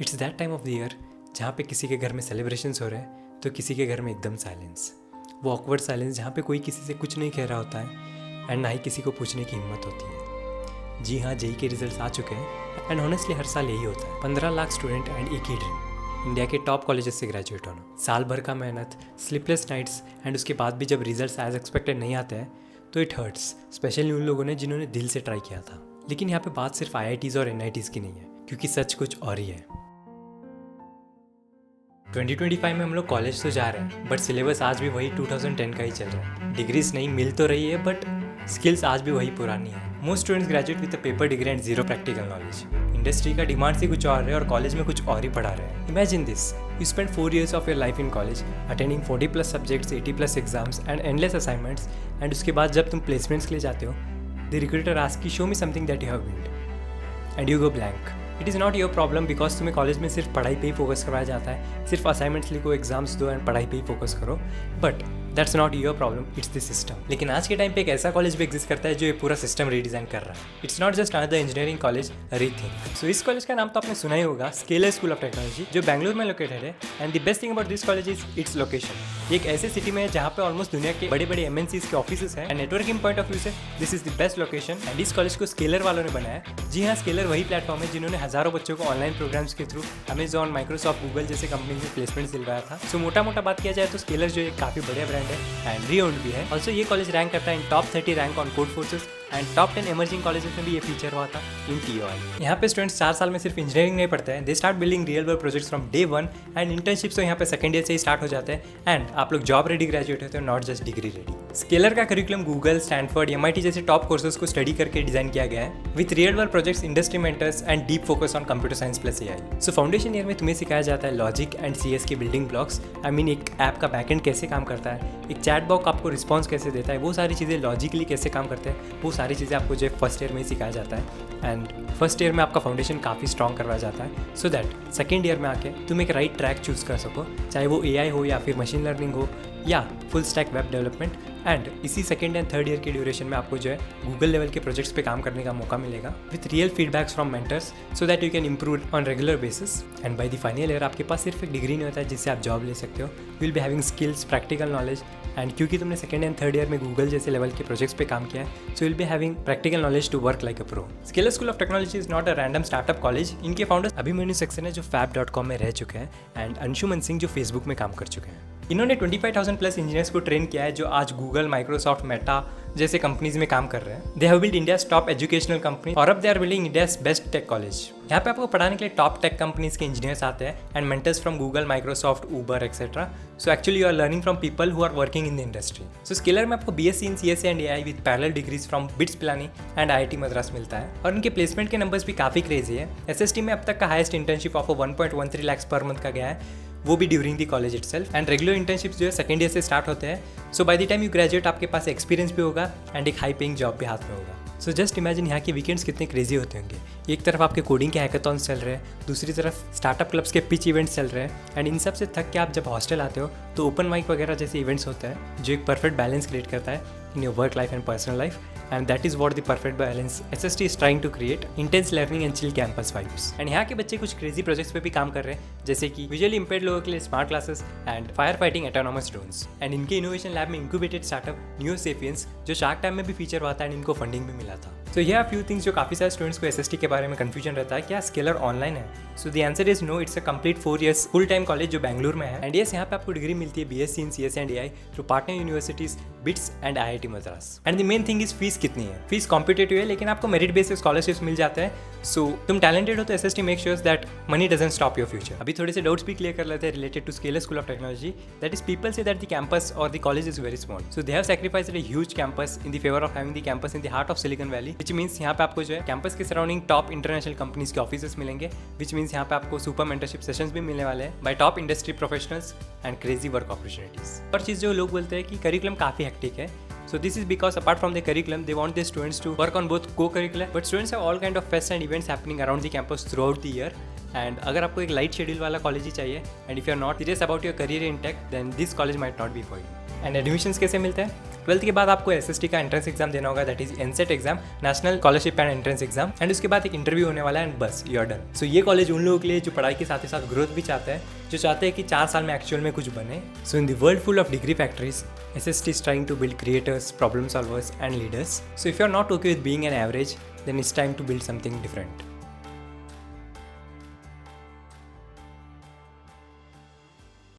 It's that time of the year जहाँ पे किसी के घर में सेलिब्रेशंस हो रहे हैं तो किसी के घर में एकदम साइलेंस। वो ऑकवर्ड साइलेंस जहाँ पे कोई किसी से कुछ नहीं कह रहा होता है एंड ना ही किसी को पूछने की हिम्मत होती है। जी हाँ, जेई के रिजल्ट्स आ चुके हैं एंड ऑनेस्टली हर साल यही होता है। 15 लाख स्टूडेंट एंड एक ही ड्रीम, इंडिया के टॉप कॉलेजेस से ग्रेजुएट होना। साल भर का मेहनत, स्लीपलेस नाइट्स एंड उसके बाद भी जब रिजल्ट्स एज एक्सपेक्टेड नहीं आते हैं तो इट हर्ट्स, स्पेशली उन लोगों ने जिन्होंने दिल से ट्राई किया था। लेकिन यहाँ पे बात सिर्फ IITs और NITs की नहीं है, क्योंकि सच कुछ और ही है। 2025 में हम लोग कॉलेज तो जा रहे हैं बट सिलेबस आज भी वही 2010 का ही चल रहा है। डिग्रीज नहीं मिल तो रही है बट स्किल्स आज भी वही पुरानी है। Most students graduate with a paper degree and zero practical knowledge. Industry का डिमांड से कुछ और है और कॉलेज में कुछ और ही पढ़ा रहे हैं। Imagine this, you spend 4 years of your life in college attending 40+ subjects, 80+ exams and endless assignments, and उसके बाद जब तुम प्लेसमेंट्स के लिए जाते हो the recruiter ask you show me something that you have build and you go blank. It is not your problem because तुम्हें college में सिर्फ पढ़ाई पे ही फोकस करवाया जाता है, सिर्फ असाइनमेंट्स लिखो, एग्जाम्स दो एंड पढ़ाई पे ही फोकस करो, but that's not your problem, it's the system. लेकिन आज के टाइम पे एक ऐसा कॉलेज भी एग्जिस्ट करता है जो ये पूरा सिस्टम रीडिज़ाइन कर रहा है। It's not just another engineering college, rethink. So इस कॉलेज का नाम तो आपने सुना ही होगा, स्केलर स्कूल ऑफ टेक्नोलॉजी, जो बेंगलुरु में लोकेटेड है। And the best thing about this college is its location. ये एक ऐसे सिटी में है जहाँ पे ऑलमोस्ट दुनिया के बड़े बड़े MNCs के ऑफिसेस हैं and networking point of view से this is the best location. And इस कॉलेज को स्केलर वालों ने बनाया। जी हाँ, स्केलर वही प्लेटफॉर्म है जिन्होंने हजारों बच्चों को ऑनलाइन प्रोग्राम्स के थ्रू Amazon, माइक्रोसॉफ्ट, गूगल जैसे कंपनी में प्लेसमेंट दिलवाया था। सो मोटा मोटा बात किया जाए तो स्केलर जो एक काफ़ी बढ़िया ब्रांड है एंड रीओन्ड भी है। ऑल्सो ये कॉलेज रैंक करता है in top 30 rank on Codeforces and top 10 emerging colleges में भी ये फीचर हुआ था इन TOI। यहाँ पे स्टूडेंट्स 4 साल में सिर्फ इंजीनियरिंग नहीं पढ़ते हैं, they start building real world projects from day 1 and internships तो यहाँ पे सेकंड ईयर से ही स्टार्ट हो जाते हैं एंड आप लोग जॉब रेडी ग्रेजुएट होते हो, not just degree ready. Scalar का करिकुलम गूगल, स्टैनफोर्ड, MIT जैसे टॉप कोर्सेज को स्टडी करके डिजाइन किया गया है with real world projects, industry mentors and deep focus on computer science plus AI। So foundation year में तुम्हें सिखाया जाता है लॉजिक एंड CS के बिल्डिंग ब्लॉक्स। आई मीन एक ऐप का बैकएंड कैसे काम करता है, एक चैट बॉक्स आपको रिस्पॉन्स कैसे देता है, वो सारी चीज़ें लॉजिकली कैसे काम करते हैं, वो सारी चीज़ें आपको जो फर्स्ट ईयर में ही सिखाया जाता है। एंड फर्स्ट ईयर में आपका फाउंडेशन काफ़ी स्ट्रॉन्ग करवाया जाता है सो दैट सेकेंड ईयर में आके तुम एक राइट ट्रैक चूज़ कर सको, चाहे वो AI हो या फिर मशीन लर्निंग हो या full stack web development. And इसी सेकेंड एंड थर्ड ईयर के ड्यूरेशन में आपको जो है गूगल लेवल के प्रोजेक्ट्स पे काम करने का मौका मिलेगा with real feedbacks from mentors so that you can improve on regular basis. And by the final year आपके पास सिर्फ एक डिग्री नहीं होता है जिससे आप जॉब ले सकते हो, you will be having skills, practical knowledge. And क्योंकि तुमने सेकेंड एंड थर्ड ईयर में गूगल जैसे लेवल के प्रोजेक्ट्स पे काम किया है so will be having practical knowledge to work like a pro. Scaler school of technology is not a random startup college. इनके फाउंडर्स अभिमन्यु सक्सेना जो fab.com में रह चुके हैं एंड अंशुमन सिंह जो फेसबुक में काम कर चुके हैं। इन्होंने 25,000+ इंजीनियर्स को ट्रेन किया है जो आज गूगल, माइक्रोसॉफ्ट, मेटा जैसे कंपनीज में काम कर रहे हैं। They have build India's top educational company और अब they are building India's best tech college. यहाँ पे आपको पढ़ाने के लिए टॉप टेक कंपनीज के इंजीनियर्स आते हैं and mentors from Google, Microsoft, Uber etcetera. So actually you are learning from people who are working in the industry. So Scaler में आपको BSc इन CS and AI with parallel degrees from bits Pilani and IIT Madras मिलता है और उनके placement के numbers भी काफ़ी क्रेजी है। SST में अब तक का highest internship offer 1.13 lakhs per month का गया है, वो भी during the college itself. And regular internships जो है सेकंड ईयर से स्टार्ट होते हैं। So by the time you graduate आपके पास एक्सपीरियंस भी होगा एंड एक हाई पेइंग जॉब भी हाथ में होगा। सो जस्ट इमेजिन यहाँ के वीकेंड्स कितने क्रेजी होते होंगे। एक तरफ आपके कोडिंग के हैकाथॉन्स चल रहे हैं, दूसरी तरफ स्टार्टअप क्लब्स के पिच इवेंट्स चल रहे हैं एंड इन सब से थक के आप जब हॉस्टल आते हो तो ओपन माइक वगैरह जैसे इवेंट्स होते हैं जो एक परफेक्ट बैलेंस क्रिएट करता है in your work life and personal life. And that is what the perfect balance SST is trying to create, intense learning and chill campus vibes। And यहाँ के बच्चे कुछ क्रेजी प्रोजेक्ट्स पे भी काम कर रहे हैं जैसे कि विजुअली इंपेयर्ड लोगों के लिए smart classes and fire fighting autonomous drones. And इनके इनोवेशन लैब में इंक्यूबेटेड स्टार्टअप न्यू सेपियंस जो शार्क टाइम में भी फीचर हुआ था एंड इनको फंडिंग भी मिला था। सो ये फ्यू थिंग्स जो काफ़ी सारे स्टूडेंट्स को SST के बारे में कंफ्यूजन रहता है, क्या स्केलर ऑनलाइन है? So the answer is no, it's a complete 4 years full time college जो बेंगलुरु में है। एंड यस, यहाँ पे आपको डिग्री मिलती है BSc इन CS and AI through partner universities bits and IIT Madras. And the main thing is fees कितनी है। फीस कॉम्पिटेटिव है लेकिन आपको मेरिट बेस्ड स्कॉलरशिप्स मिल जाते हैं। सो तुम टैलेंटेड हो तो SST make sures that money doesn't stop your future. अभी थोड़े से डाउट्स भी क्लियर कर लेते हैं related to Scaler school of technology. That is people से दैट द कैंपस और the college is very small, so they have sacrificed a huge campus in the favour of having the campus in the heart of Silicon Valley, which means यहाँ पे आपको जो है campus के surrounding top international companies के offices मिलेंगे, which means यहाँ पे आपको सुपर मेंटरशिप सेशंस भी मिलने वाले हैं bye top industry professionals and crazy work opportunities. पर चीज़ जो लोग बोलते हैं कि करिकुलम काफ़ी हेक्टिक है। So this is because apart from the curriculum, they want their students to work on both co-curricular, but students have all kind of fests and events happening around the campus throughout the year. And अगर आपको एक light schedule वाला college ही चाहिए and if you are not serious about your career in tech, then this college might not be for you. And admissions कैसे मिलते हैं? 12th के बाद आपको SST का एंट्रेंस एग्जाम देना होगा, that is NCET exam, national scholarship and entrance exam, and उसके बाद एक इंटरव्यू होने वाला है एंड बस यू आर डन। सो ये कॉलेज उन लोगों के लिए जो पढ़ाई के साथ ही साथ ग्रोथ भी चाहते हैं, जो चाहते हैं कि 4 साल में एक्चुअल में कुछ बने। So in the world full of degree factories, SST is trying to build creators, problem solvers and leaders. So if you're not okay with being an average, then it's time to build something different.